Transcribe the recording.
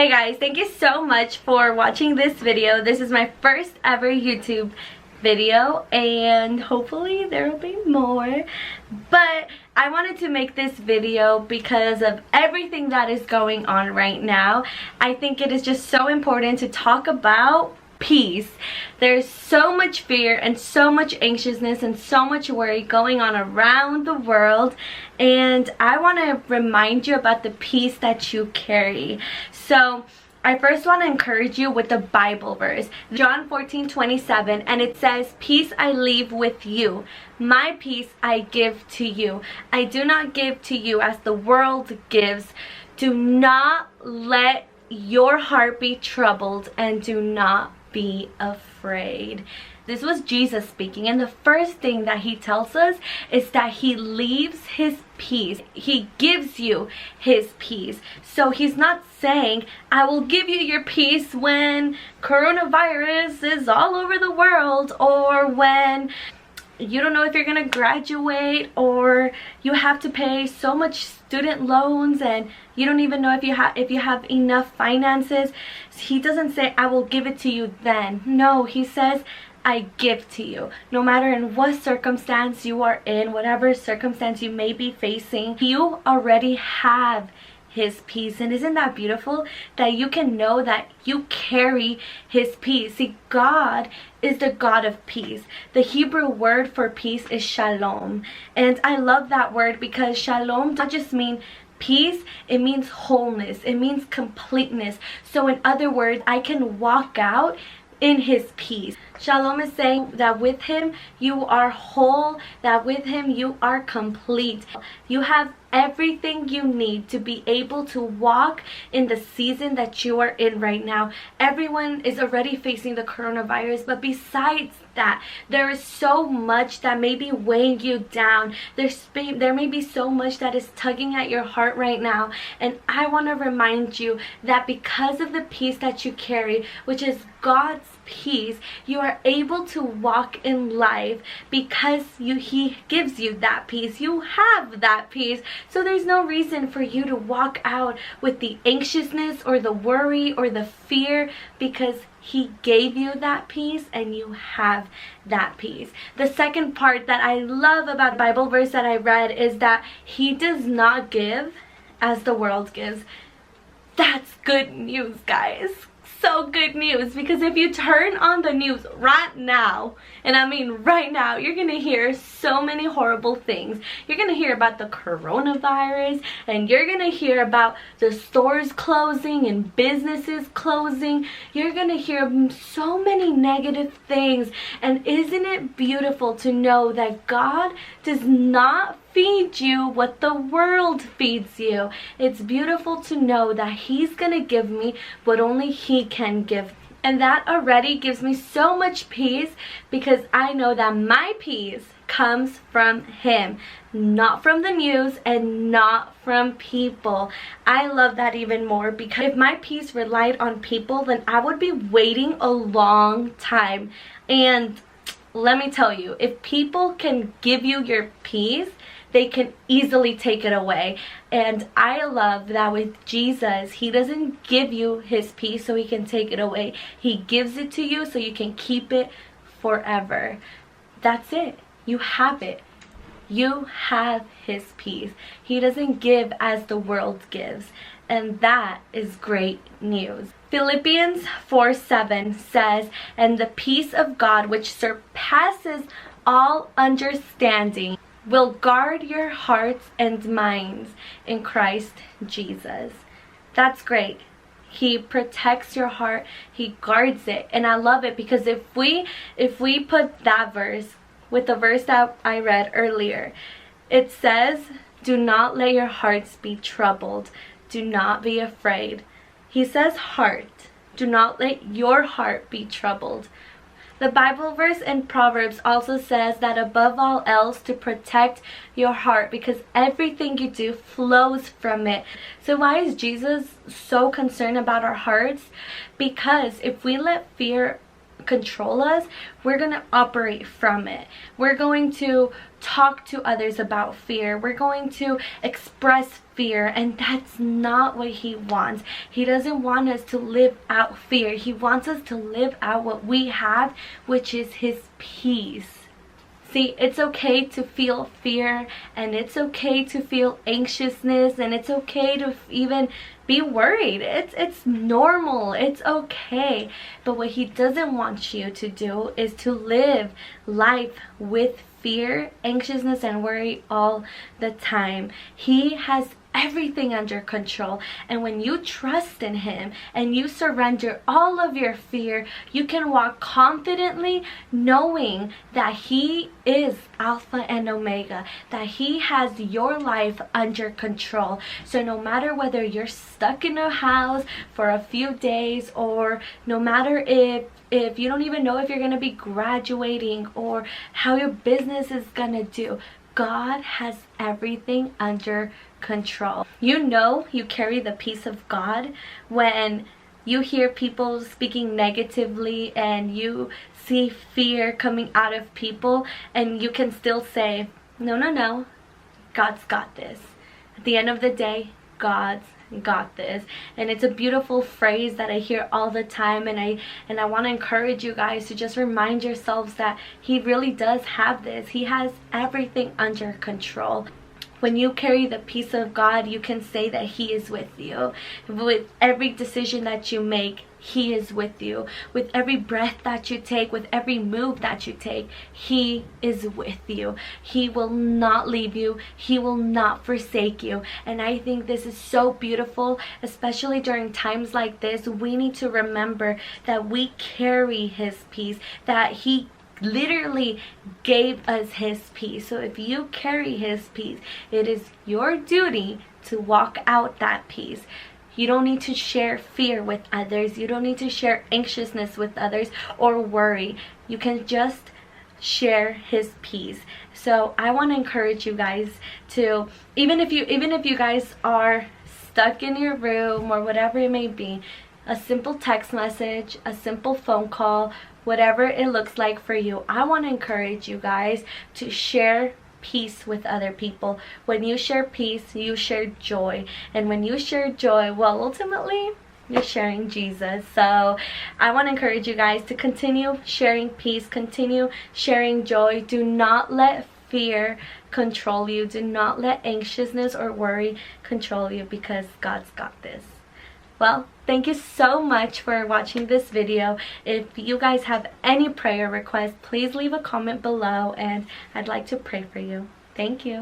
Hey guys, thank you so much for watching this video. This is my first ever YouTube video and hopefully there will be more. But I wanted to make this video because of everything that is going on right now. I think it is just so important to talk about peace. There's so much fear and so much anxiousness and so much worry going on around the world, and I want to remind you about the peace that you carry. So I first want to encourage you with the Bible verse, John 14:27, and it says, "Peace I leave with you, my peace I give to you. I do not give to you as the world gives. Do not let your heart be troubled and do not be afraid." This was Jesus speaking, and the first thing that he tells us is that he leaves his peace. He gives you his peace. So he's not saying, I will give you your peace when coronavirus is all over the world, or when you don't know if you're gonna graduate, or you have to pay so much student loans and you don't even know if you have enough finances. He doesn't say, I will give it to you then. No, he says, I give to you. No matter in what circumstance you are in, whatever circumstance you may be facing, you already have his peace. And isn't that beautiful that you can know that you carry his peace? See, God is the God of peace. The Hebrew word for peace is shalom, and I love that word because shalom doesn't just mean peace, it means wholeness, it means completeness. So in other words, I can walk out in his peace. Shalom is saying that with him you are whole, that with him you are complete. You have everything you need to be able to walk in the season that you are in right now. Everyone is already facing the coronavirus, but besides that, there is so much that may be weighing you down. There may be so much that is tugging at your heart right now, and I want to remind you that because of the peace that you carry, which is God's peace, you are able to walk in life because he gives you that peace. You have that peace. So there's no reason for you to walk out with the anxiousness or the worry or the fear, because he gave you that peace and you have that peace. The second part that I love about the Bible verse that I read is that he does not give as the world gives. That's good news, guys. So good news, because if you turn on the news right now, and I mean right now, you're gonna hear so many horrible things. You're gonna hear about the coronavirus, and you're gonna hear about the stores closing and businesses closing. You're gonna hear so many negative things. And isn't it beautiful to know that God does not feed you what the world feeds you? It's beautiful to know that he's gonna give me what only he can give. And that already gives me so much peace, because I know that my peace comes from him, not from the news and not from people. I love that even more, because if my peace relied on people, then I would be waiting a long time. And let me tell you, if people can give you your peace, they can easily take it away. And I love that with Jesus, he doesn't give you his peace so he can take it away. He gives it to you so you can keep it forever. That's it. You have it. You have his peace. He doesn't give as the world gives. And that is great news. Philippians 4:7 says, "And the peace of God, which surpasses all understanding, will guard your hearts and minds in Christ Jesus." That's great. He protects your heart. He guards it. And I love it, because if we put that verse with the verse that I read earlier, it says, do not let your hearts be troubled. Do not be afraid. He says heart. Do not let your heart be troubled. The Bible verse in Proverbs also says that above all else to protect your heart, because everything you do flows from it. So why is Jesus so concerned about our hearts? Because if we let fear control us, we're going to operate from it. We're going to talk to others about fear. We're going to express fear, and that's not what he wants. He doesn't want us to live out fear. He wants us to live out what we have, which is his peace. See, it's okay to feel fear, and it's okay to feel anxiousness, and it's okay to even be worried. It's normal. It's okay. But what he doesn't want you to do is to live life with fear, anxiousness, and worry all the time. He has everything under control, and when you trust in him and you surrender all of your fear, you can walk confidently knowing that he is Alpha and Omega, that he has your life under control. So no matter whether you're stuck in a house for a few days, or no matter if you don't even know if you're going to be graduating or how your business is going to do, God has everything under control. You know you carry the peace of God when you hear people speaking negatively and you see fear coming out of people, and you can still say, no, God's got this. At the end of the day, God's got this. And it's a beautiful phrase that I hear all the time, and I want to encourage you guys to just remind yourselves that he really does have this. He has everything under control. When you carry the peace of God, you can say that he is with you. With every decision that you make, he is with you. With every breath that you take, with every move that you take, he is with you. He will not leave you. He will not forsake you. And I think this is so beautiful, especially during times like this. We need to remember that we carry his peace, that he literally gave us his peace. So if you carry his peace, it is your duty to walk out that peace. You don't need to share fear with others. You don't need to share anxiousness with others or worry. You can just share his peace. So I want to encourage you guys to, even if you guys are stuck in your room or whatever it may be, a simple text message, a simple phone call, whatever it looks like for you, I want to encourage you guys to share peace with other people. When you share peace, you share joy. And when you share joy, well, ultimately, you're sharing Jesus. So I want to encourage you guys to continue sharing peace, continue sharing joy. Do not let fear control you. Do not let anxiousness or worry control you, because God's got this. Well, thank you so much for watching this video. If you guys have any prayer requests, please leave a comment below and I'd like to pray for you. Thank you.